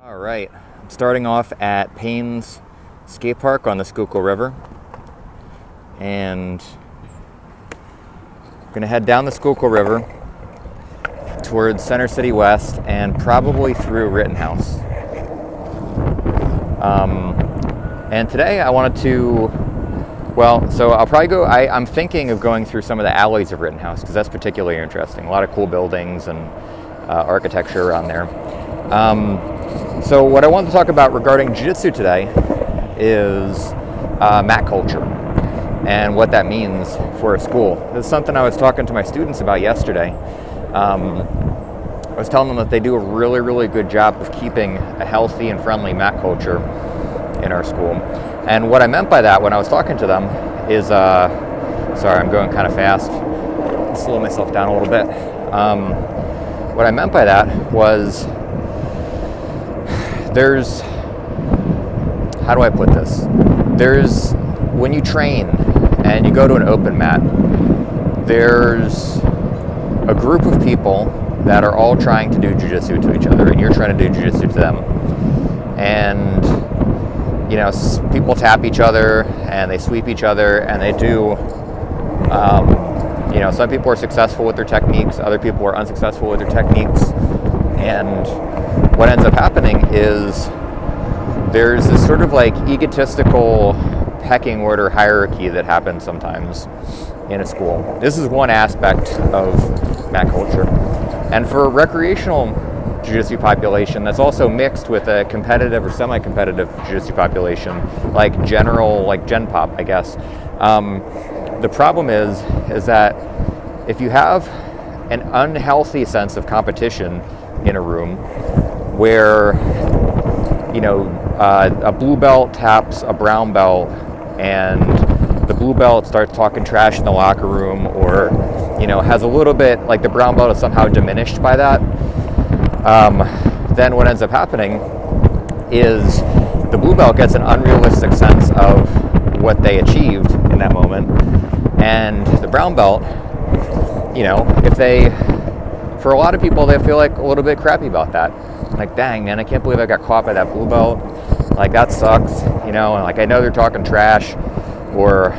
All right, I'm starting off at Payne's Skate Park on the Schuykill River, and we're gonna head down the Schuykill River towards Center City West and probably through Rittenhouse. And today I wanted to, so I'll probably go, I'm thinking of going through some of the alleys of Rittenhouse because that's particularly interesting. A lot of cool buildings and architecture around there. So what I wanted to talk about regarding jiu-jitsu today is mat culture and what that means for a school. This is something I was talking to my students about yesterday. I was telling them that they do a really, really good job of keeping a healthy and friendly mat culture in our school. And what I meant by that when I was talking to them is, sorry, I'm going kind of fast. I'll slow myself down a little bit. What I meant by that was how do I put this? When you train and you go to an open mat, there's a group of people that are all trying to do jiu-jitsu to each other, and you're trying to do jiu-jitsu to them. And, people tap each other, and they sweep each other, and they do, some people are successful with their techniques, other people are unsuccessful with their techniques, and what ends up happening is there's this sort of like egotistical pecking order hierarchy that happens sometimes in a school. This is one aspect of mat culture. And for a recreational jiu-jitsu population that's also mixed with a competitive or semi-competitive jiu-jitsu population, like general, like gen pop, I guess. The problem is that if you have an unhealthy sense of competition in a room where, a blue belt taps a brown belt and the blue belt starts talking trash in the locker room, or, has a little bit, like the brown belt is somehow diminished by that, then what ends up happening is the blue belt gets an unrealistic sense of what they achieved in that moment. And the brown belt, for a lot of people, they feel like a little bit crappy about that. Like, dang, man, I can't believe I got caught by that blue belt. Like, that sucks, and like, I know they're talking trash, or,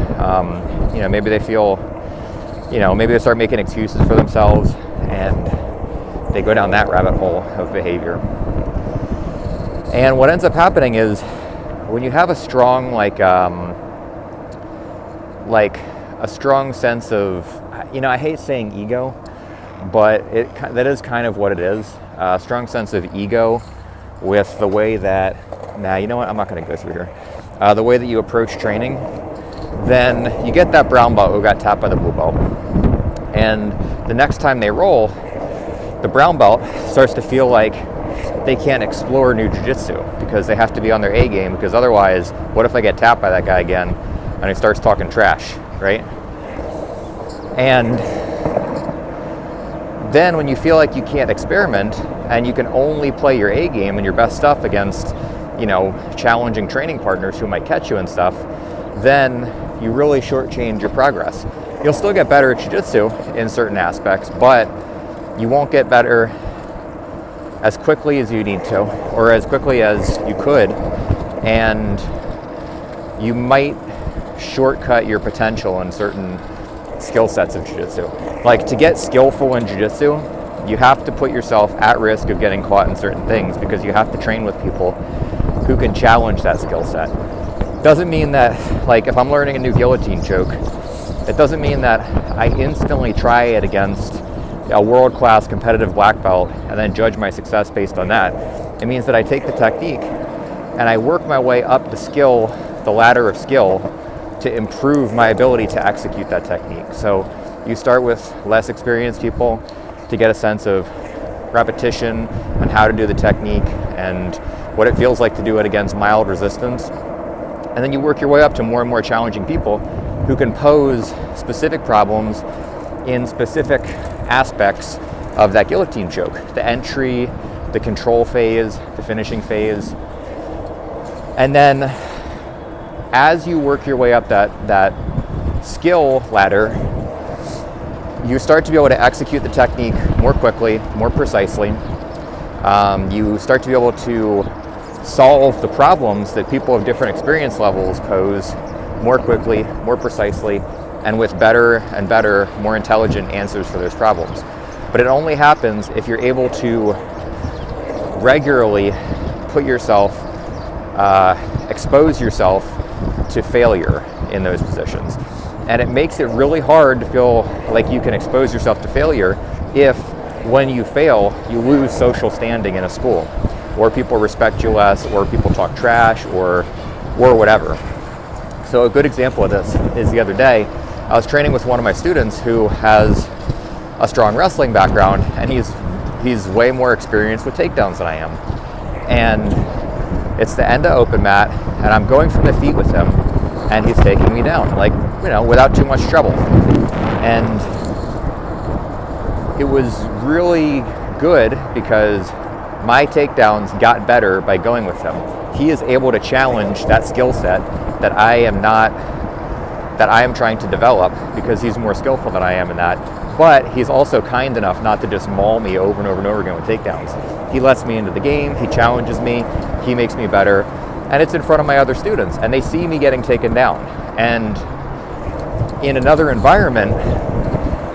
maybe they feel, maybe they start making excuses for themselves, and they go down that rabbit hole of behavior. And what ends up happening is when you have a strong, a strong sense of, I hate saying ego, but that is kind of what it is. A strong sense of ego with the way that, I'm not going to go through here. The way that you approach training, then you get that brown belt who got tapped by the blue belt. And the next time they roll, the brown belt starts to feel like they can't explore new jiu-jitsu because they have to be on their A game, because otherwise, what if I get tapped by that guy again and he starts talking trash, right? And then when you feel like you can't experiment and you can only play your A game and your best stuff against, challenging training partners who might catch you and stuff, then you really shortchange your progress. You'll still get better at jiu-jitsu in certain aspects, but you won't get better as quickly as you need to, or as quickly as you could, and you might shortcut your potential in certain skill sets of jiu-jitsu. Like, to get skillful in jiu-jitsu, you have to put yourself at risk of getting caught in certain things, because you have to train with people who can challenge that skill set. Doesn't mean that, if I'm learning a new guillotine choke, it doesn't mean that I instantly try it against a world-class competitive black belt and then judge my success based on that. It means that I take the technique and I work my way up the ladder of skill to improve my ability to execute that technique. So you start with less experienced people to get a sense of repetition and how to do the technique and what it feels like to do it against mild resistance. And then you work your way up to more and more challenging people who can pose specific problems in specific aspects of that guillotine choke. The entry, the control phase, the finishing phase. And then as you work your way up that skill ladder, you start to be able to execute the technique more quickly, more precisely, You start to be able to solve the problems that people of different experience levels pose more quickly, more precisely, and with better and better, more intelligent answers for those problems. But it only happens if you're able to regularly put yourself, expose yourself to failure in those positions. And it makes it really hard to feel like you can expose yourself to failure if, when you fail, you lose social standing in a school, or people respect you less, or people talk trash, or whatever. So a good example of this is the other day, I was training with one of my students who has a strong wrestling background, and he's way more experienced with takedowns than I am. And it's the end of open mat, and I'm going from the feet with him, and he's taking me down, like, without too much trouble. And it was really good because my takedowns got better by going with him. He is able to challenge that skill set that I am trying to develop, because he's more skillful than I am in that. But he's also kind enough not to just maul me over and over and over again with takedowns. He lets me into the game, he challenges me, he makes me better, and it's in front of my other students, and they see me getting taken down. And in another environment,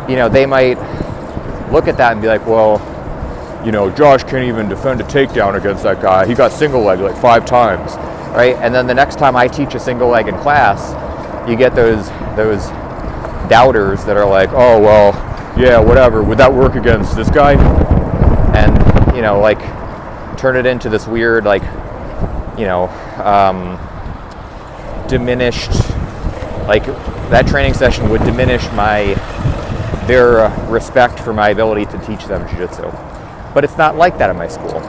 they might look at that and be like, well, Josh can't even defend a takedown against that guy. He got single leg like 5 times, right? And then the next time I teach a single leg in class, you get those doubters that are like, oh, well, yeah, whatever, would that work against this guy? And, turn it into this weird, diminished, that training session would diminish their respect for my ability to teach them jiu-jitsu. But it's not like that in my school.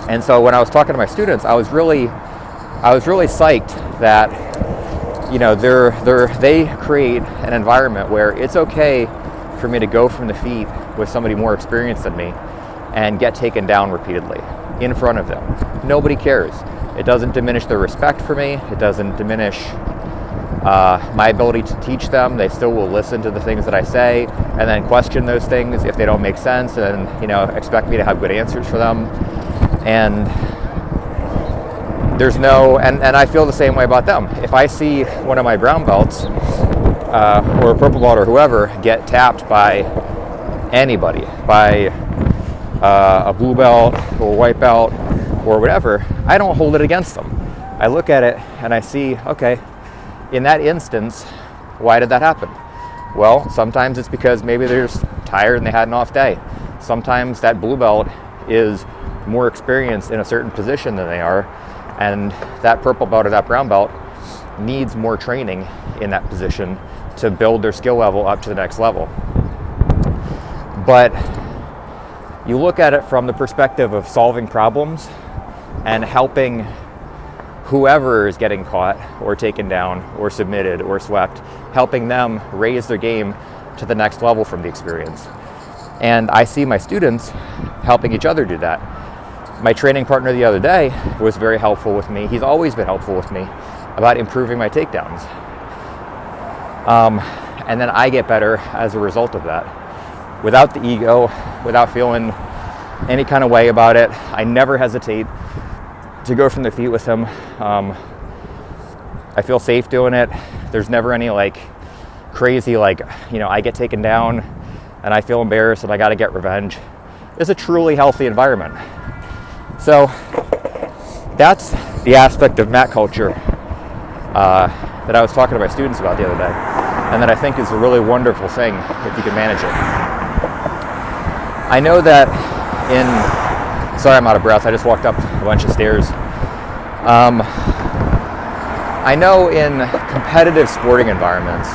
And so when I was talking to my students, I was really psyched that, they create an environment where it's okay for me to go from the feet with somebody more experienced than me and get taken down repeatedly in front of them. Nobody cares. It doesn't diminish their respect for me. It doesn't diminish my ability to teach them. They still will listen to the things that I say and then question those things if they don't make sense, and expect me to have good answers for them. And there's no, and I feel the same way about them. If I see one of my brown belts or a purple belt or whoever get tapped by anybody, by a blue belt or white belt or whatever, I don't hold it against them. I look at it and I see, okay, in that instance, why did that happen? Well, sometimes it's because maybe they're just tired and they had an off day. Sometimes that blue belt is more experienced in a certain position than they are, and that purple belt or that brown belt needs more training in that position to build their skill level up to the next level. But you look at it from the perspective of solving problems and helping whoever is getting caught or taken down or submitted or swept, helping them raise their game to the next level from the experience. And I see my students helping each other do that. My training partner the other day was very helpful with me. He's always been helpful with me about improving my takedowns. And then I get better as a result of that. Without the ego, without feeling any kind of way about it. I never hesitate to go from the feet with him. I feel safe doing it. There's never any crazy, I get taken down and I feel embarrassed and I got to get revenge. It's a truly healthy environment. So that's the aspect of mat culture that I was talking to my students about the other day, and that I think is a really wonderful thing if you can manage it. I know that sorry, I'm out of breath. I just walked up a bunch of stairs. I know in competitive sporting environments,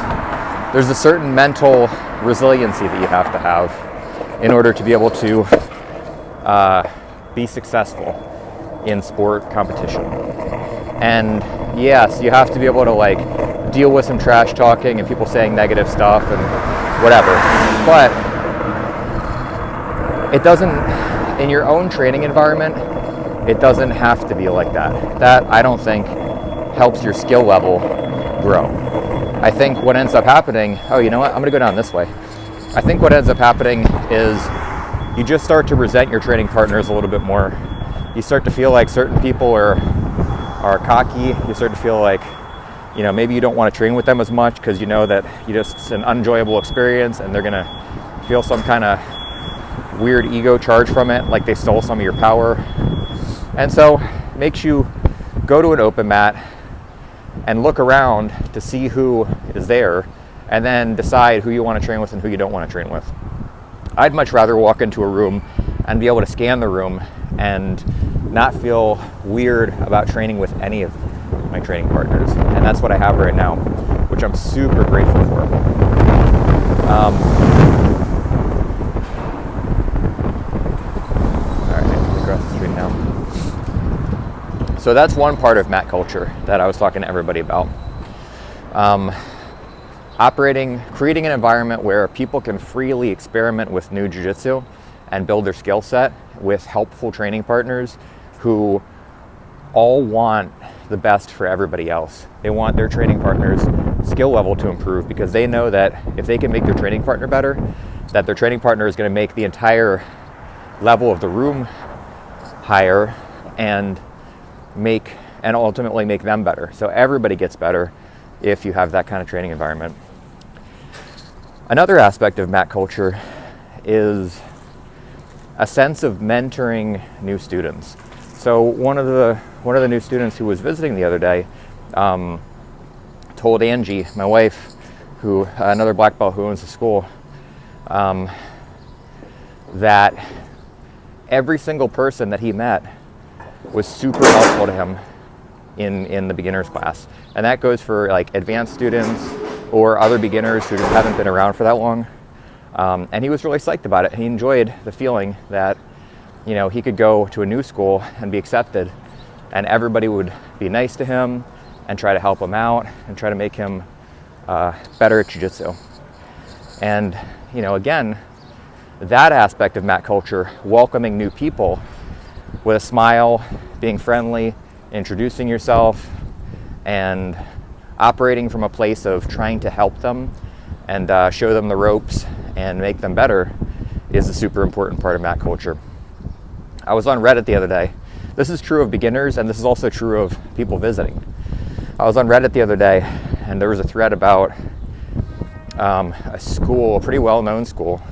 there's a certain mental resiliency that you have to have in order to be able to be successful in sport competition. And yes, you have to be able to deal with some trash talking and people saying negative stuff and whatever. But it doesn't, in your own training environment, it doesn't have to be like that. That, I don't think, helps your skill level grow. I think what ends up happening, oh, you know what, I'm gonna go down this way. I think what ends up happening is you just start to resent your training partners a little bit more. You start to feel like certain people are cocky. You start to feel like, you know, maybe you don't want to train with them as much because you know that it's an unenjoyable experience and they're gonna feel some kind of weird ego charge from it, like they stole some of your power. And so it makes you go to an open mat and look around to see who is there, and then decide who you want to train with and who you don't want to train with. I'd much rather walk into a room and be able to scan the room and not feel weird about training with any of my training partners. And that's what I have right now, which I'm super grateful for. All right, across the street now. So that's one part of mat culture that I was talking to everybody about. Creating an environment where people can freely experiment with new jiu-jitsu and build their skill set with helpful training partners who all want the best for everybody else. They want their training partner's skill level to improve because they know that if they can make their training partner better, that their training partner is going to make the entire level of the room higher and ultimately make them better. So everybody gets better if you have that kind of training environment. Another aspect of mat culture is a sense of mentoring new students. So one of the new students who was visiting the other day told Angie, my wife, who another black belt who owns the school, that every single person that he met was super helpful to him in the beginners class. And that goes for like advanced students or other beginners who just haven't been around for that long. And he was really psyched about it. He enjoyed the feeling that, you know, he could go to a new school and be accepted and everybody would be nice to him and try to help him out and try to make him better at jiu-jitsu. And, you know, again, that aspect of mat culture, welcoming new people with a smile, being friendly, introducing yourself, and operating from a place of trying to help them and show them the ropes and make them better is a super important part of mat culture. I was on Reddit the other day. This is true of beginners, and this is also true of people visiting. I was on Reddit the other day, and there was a thread about a school, a pretty well-known school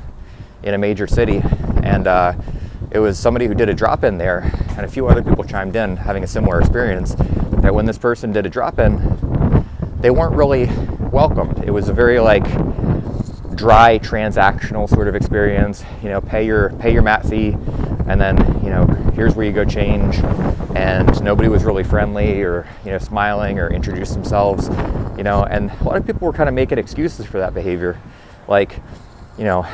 in a major city, and it was somebody who did a drop-in there, and a few other people chimed in having a similar experience, that when this person did a drop-in, they weren't really welcomed. It was a very like dry transactional sort of experience. You know, pay your mat fee, and then, you know, here's where you go change. And nobody was really friendly or, you know, smiling or introduced themselves. You know, and a lot of people were kind of making excuses for that behavior, like, you know,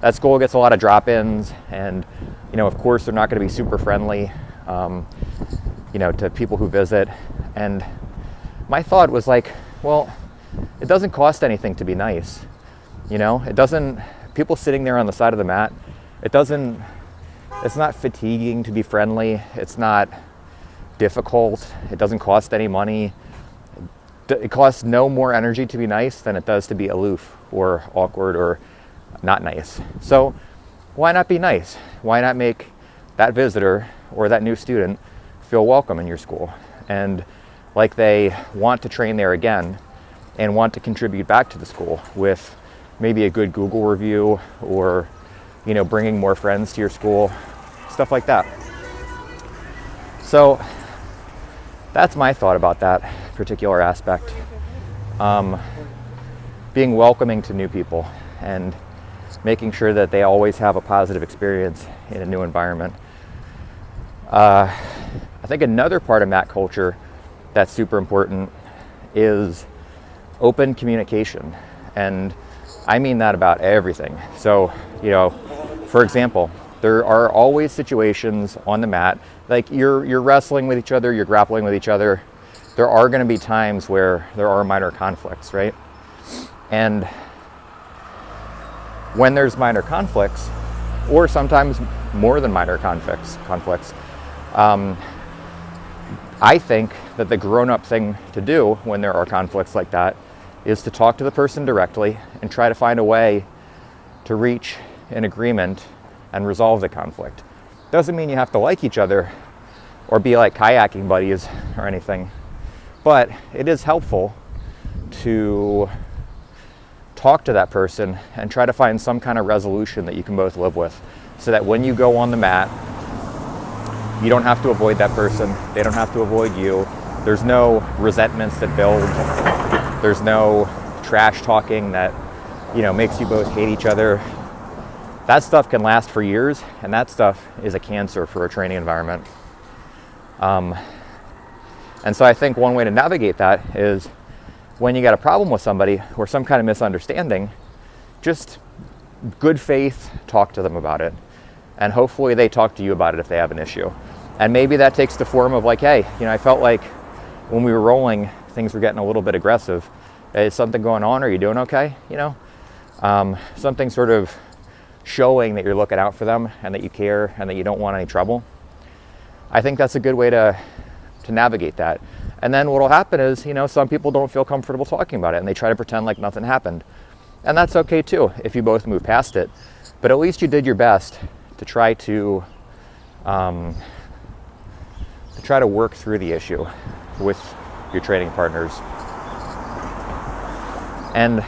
that school gets a lot of drop-ins, and, you know, of course they're not going to be super friendly, you know, to people who visit. And my thought was like, well, it doesn't cost anything to be nice. You know, it doesn't, people sitting there on the side of the mat, it's not fatiguing to be friendly. It's not difficult. It doesn't cost any money. It costs no more energy to be nice than it does to be aloof or awkward or not nice. So why not be nice? Why not make that visitor or that new student feel welcome in your school and like they want to train there again and want to contribute back to the school with maybe a good Google review or, you know, bringing more friends to your school, stuff like that. So that's my thought about that particular aspect. Being welcoming to new people and making sure that they always have a positive experience in a new environment. I think another part of mat culture that's super important is open communication. And I mean that about everything. So, you know, for example, there are always situations on the mat, like you're wrestling with each other, you're grappling with each other. There are going to be times where there are minor conflicts, right? And when there's minor conflicts, or sometimes more than minor conflicts, I think that the grown-up thing to do when there are conflicts like that is to talk to the person directly and try to find a way to reach an agreement and resolve the conflict. Doesn't mean you have to like each other or be like kayaking buddies or anything, but it is helpful to talk to that person and try to find some kind of resolution that you can both live with, so that when you go on the mat, you don't have to avoid that person, they don't have to avoid you. There's no resentments that build. There's no trash talking that, makes you both hate each other. That stuff can last for years, and that stuff is a cancer for a training environment. And so I think one way to navigate that is, when you got a problem with somebody or some kind of misunderstanding, just good faith, talk to them about it. And hopefully they talk to you about it if they have an issue. And maybe that takes the form of like, hey, I felt like when we were rolling, things were getting a little bit aggressive. Is something going on? Are you doing okay? Something sort of showing that you're looking out for them and that you care and that you don't want any trouble. I think that's a good way to navigate that. And then what will happen is, some people don't feel comfortable talking about it and they try to pretend like nothing happened. And that's okay too, if you both move past it. But at least you did your best to try to work through the issue with your training partners. And,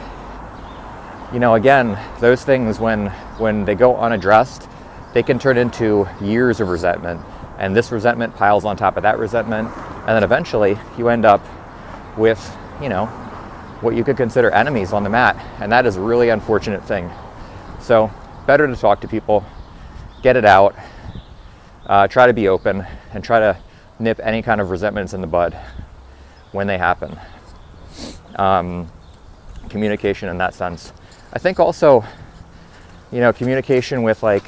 again, those things, when they go unaddressed, they can turn into years of resentment. And this resentment piles on top of that resentment. And then eventually you end up with, what you could consider enemies on the mat. And that is a really unfortunate thing. So better to talk to people, get it out, try to be open, and try to nip any kind of resentments in the bud when they happen. Communication in that sense. I think also, communication with like,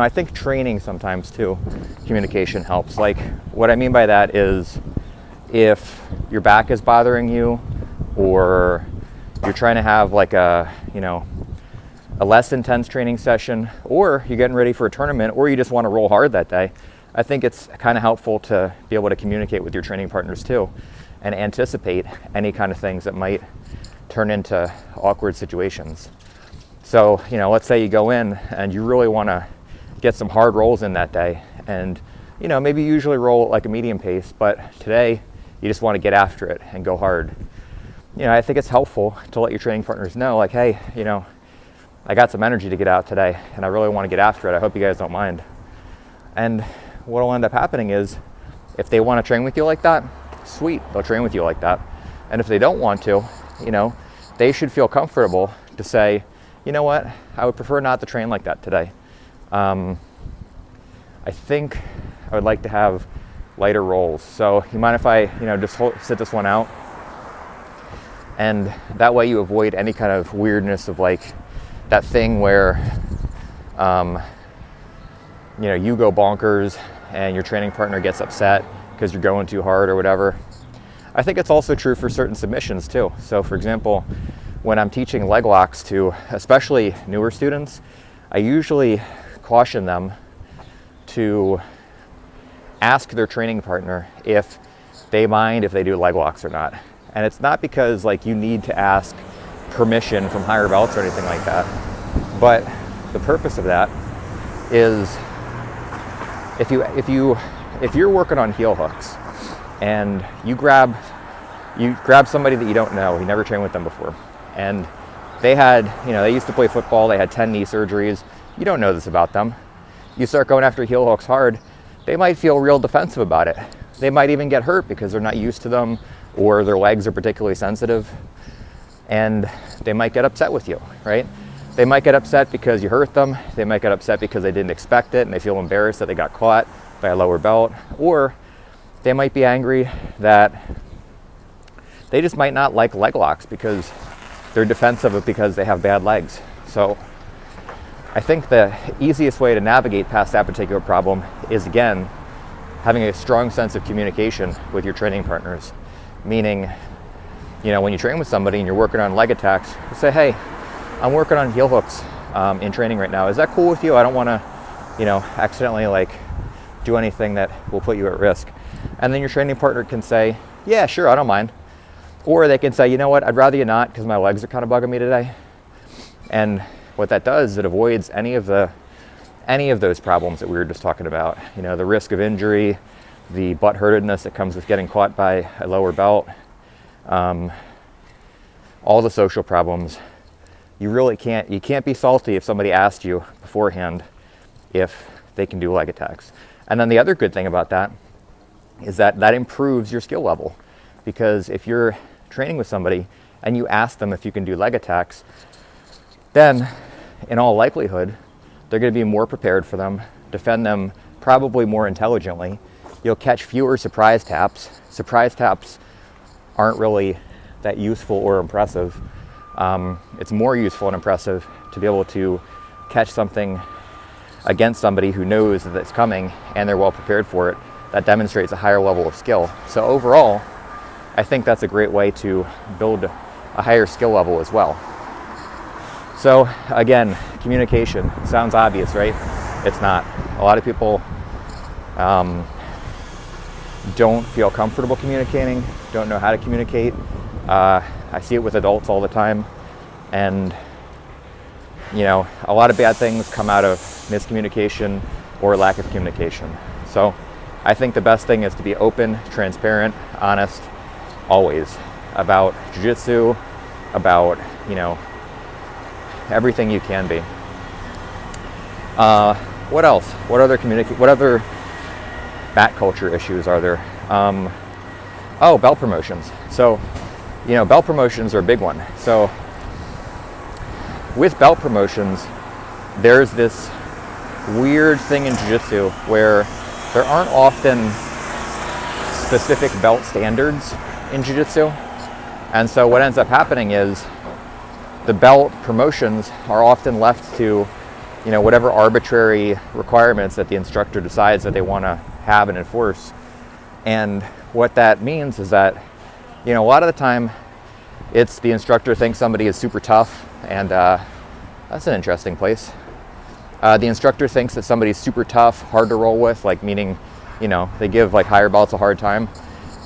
I think training sometimes too, communication helps. Like, what I mean by that is, if your back is bothering you, or you're trying to have like a less intense training session, or you're getting ready for a tournament, or you just want to roll hard that day, I think it's kind of helpful to be able to communicate with your training partners too, and anticipate any kind of things that might turn into awkward situations. So, let's say you go in and you really want to get some hard rolls in that day, and maybe you usually roll at like a medium pace, but today you just want to get after it and go hard. I think it's helpful to let your training partners know, like, hey, I got some energy to get out today and I really want to get after it. I hope you guys don't mind. And what will end up happening is, if they want to train with you like that, sweet, they'll train with you like that. And if they don't want to, they should feel comfortable to say, you know what, I would prefer not to train like that today. I think I would like to have lighter rolls. So you mind if I, just sit this one out? And that way you avoid any kind of weirdness of like that thing where, you go bonkers and your training partner gets upset because you're going too hard or whatever. I think it's also true for certain submissions too. So for example, when I'm teaching leg locks to especially newer students, I usually caution them to ask their training partner if they mind if they do leg locks or not. And it's not because like you need to ask permission from higher belts or anything like that, but the purpose of that is, if you're working on heel hooks and you grab somebody that you don't know, you never trained with them before, and they used to play football, they had 10 knee surgeries, you don't know this about them. You start going after heel hooks hard, they might feel real defensive about it. They might even get hurt because they're not used to them, or their legs are particularly sensitive, and they might get upset with you, right? They might get upset because you hurt them. They might get upset because they didn't expect it and they feel embarrassed that they got caught by a lower belt, or they might be angry that they just might not like leg locks because they're defensive of because they have bad legs. So I think the easiest way to navigate past that particular problem is, again, having a strong sense of communication with your training partners. Meaning, when you train with somebody and you're working on leg attacks, you say, hey, I'm working on heel hooks in training right now. Is that cool with you? I don't want to, accidentally do anything that will put you at risk. And then your training partner can say, yeah, sure, I don't mind. Or they can say, you know what, I'd rather you not because my legs are kind of bugging me today. And what that does, it avoids any of those problems that we were just talking about. You know, the risk of injury, the butthurtedness that comes with getting caught by a lower belt, all the social problems. You can't be salty if somebody asked you beforehand if they can do leg attacks. And then the other good thing about that is that improves your skill level, because if you're training with somebody and you ask them if you can do leg attacks, then in all likelihood, they're going to be more prepared for them, defend them probably more intelligently. You'll catch fewer surprise taps. Surprise taps aren't really that useful or impressive. It's more useful and impressive to be able to catch something against somebody who knows that it's coming and they're well prepared for it. That demonstrates a higher level of skill. So overall, I think that's a great way to build a higher skill level as well. So again, communication sounds obvious, right? It's not. A lot of people don't feel comfortable communicating, don't know how to communicate. I see it with adults all the time, and you know, a lot of bad things come out of miscommunication or lack of communication. So I think the best thing is to be open, transparent, honest, always, about jiu-jitsu, about, you know, everything you can be. What else? What other back culture issues are there? Belt promotions. So, you know, belt promotions are a big one. So with belt promotions, there's this weird thing in jiu-jitsu where there aren't often specific belt standards in jiu-jitsu. And so what ends up happening is the belt promotions are often left to, you know, whatever arbitrary requirements that the instructor decides that they want to have and enforce. And what that means is that, you know, a lot of the time it's the instructor thinks somebody is super tough, and that's an interesting place. The instructor thinks that somebody's super tough, hard to roll with, like meaning, you know, they give like higher belts a hard time,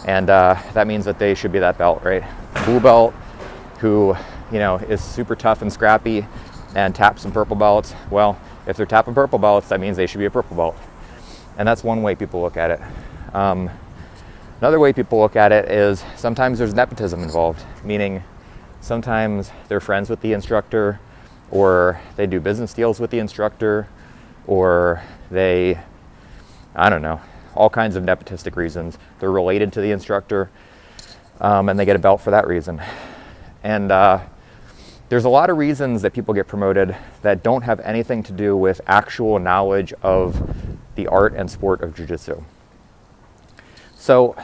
and that means that they should be that belt, right? Blue belt who, you know, is super tough and scrappy and taps some purple belts. Well, if they're tapping purple belts, that means they should be a purple belt. And that's one way people look at it. Another way people look at it is sometimes there's nepotism involved, meaning sometimes they're friends with the instructor, or they do business deals with the instructor, or they, I don't know, all kinds of nepotistic reasons. They're related to the instructor, and they get a belt for that reason. And there's a lot of reasons that people get promoted that don't have anything to do with actual knowledge of the art and sport of jiu-jitsu. So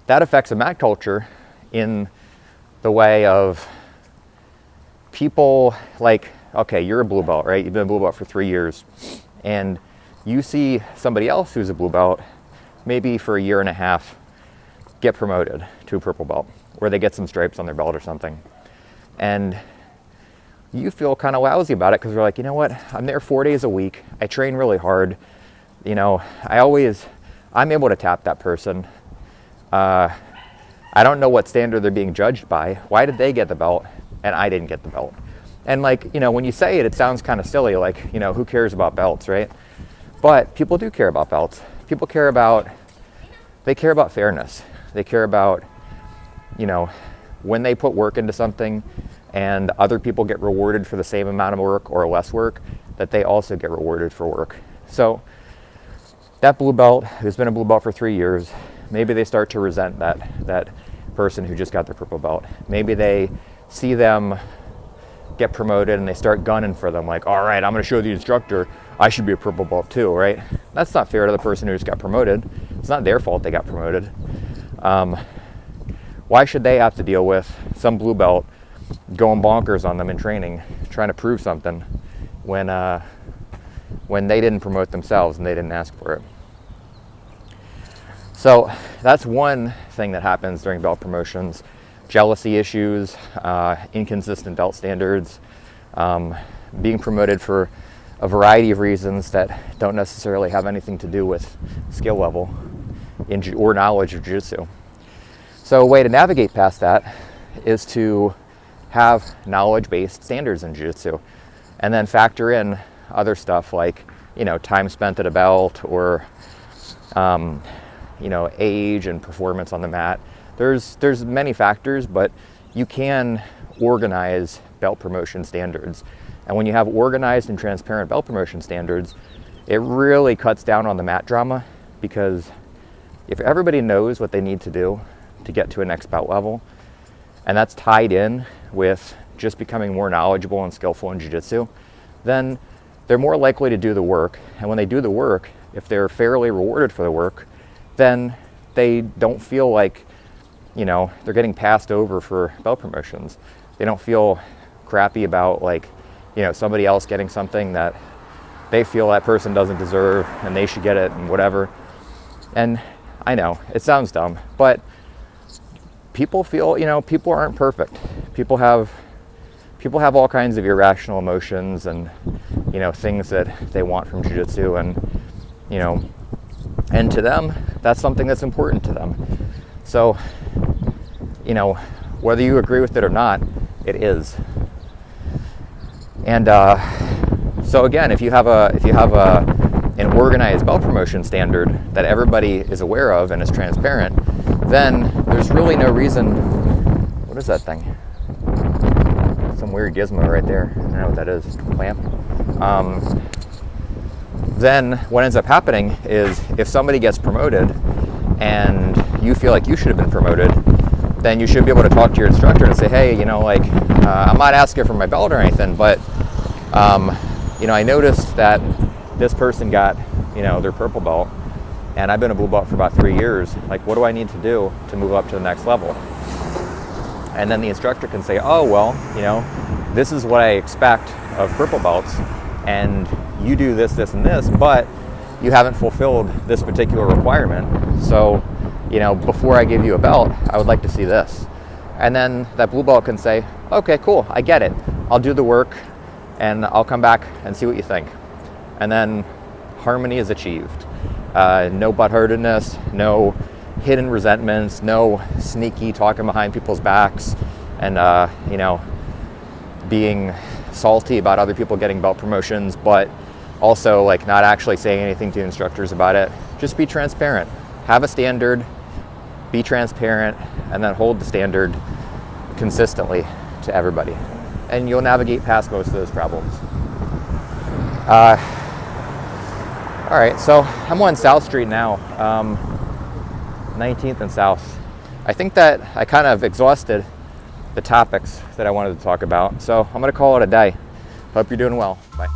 that affects a mat culture in the way of people like, okay, you're a blue belt, right? You've been a blue belt for 3 years, and you see somebody else who's a blue belt, maybe for a year and a half, get promoted to a purple belt, or they get some stripes on their belt or something. And you feel kind of lousy about it because you're like, you know what? I'm there 4 days a week. I train really hard. You know, I'm able to tap that person. I don't know what standard they're being judged by. Why did they get the belt and I didn't get the belt? And like, you know, when you say it, it sounds kind of silly, like, you know, who cares about belts, right? But people do care about belts. People care about fairness. They care about, you know, when they put work into something and other people get rewarded for the same amount of work or less work, that they also get rewarded for work. So that blue belt who's been a blue belt for 3 years, maybe they start to resent that person who just got their purple belt. Maybe they see them get promoted and they start gunning for them, like, all right, I'm going to show the instructor I should be a purple belt too, right? That's not fair to the person who just got promoted. It's not their fault they got promoted. Why should they have to deal with some blue belt going bonkers on them in training, trying to prove something when they didn't promote themselves and they didn't ask for it? So that's one thing that happens during belt promotions. Jealousy issues, inconsistent belt standards, being promoted for a variety of reasons that don't necessarily have anything to do with skill level or knowledge of jiu-jitsu. So So a way to navigate past that is to have knowledge-based standards in jiu-jitsu, and then factor in other stuff like, time spent at a belt, or age and performance on the mat. There's many factors, but you can organize belt promotion standards. And when you have organized and transparent belt promotion standards, it really cuts down on the mat drama, because if everybody knows what they need to do to get to a next belt level, and that's tied in with just becoming more knowledgeable and skillful in jiu-jitsu, then they're more likely to do the work. And when they do the work, if they're fairly rewarded for the work, then they don't feel like, they're getting passed over for belt promotions. They don't feel crappy about somebody else getting something that they feel that person doesn't deserve and they should get it and whatever. And I know it sounds dumb, but people feel, people aren't perfect. People have all kinds of irrational emotions and, things that they want from jiu-jitsu, and, and to them, that's something that's important to them. So, whether you agree with it or not, it is. And so again, if you have an organized belt promotion standard that everybody is aware of and is transparent, then there's really no reason. What is that thing? Some weird gizmo right there. I don't know what that is. Clamp. Then what ends up happening is, if somebody gets promoted and you feel like you should have been promoted, then you should be able to talk to your instructor and say, hey, I'm not asking for my belt or anything, but I noticed that this person got, their purple belt, and I've been a blue belt for about 3 years. What do I need to do to move up to the next level? And then the instructor can say, oh, well, this is what I expect of purple belts, and you do this, this, and this, but you haven't fulfilled this particular requirement. So, before I give you a belt, I would like to see this. And then that blue belt can say, okay, cool, I get it. I'll do the work, and I'll come back and see what you think. And then harmony is achieved. No butthurtedness, no hidden resentments, no sneaky talking behind people's backs, and being salty about other people getting belt promotions, but also not actually saying anything to instructors about it. Just be transparent. Have a standard, be transparent, and then hold the standard consistently to everybody. And you'll navigate past most of those problems. All right, so I'm on South Street now, 19th and South. I think that I kind of exhausted the topics that I wanted to talk about, so I'm going to call it a day. Hope you're doing well. Bye.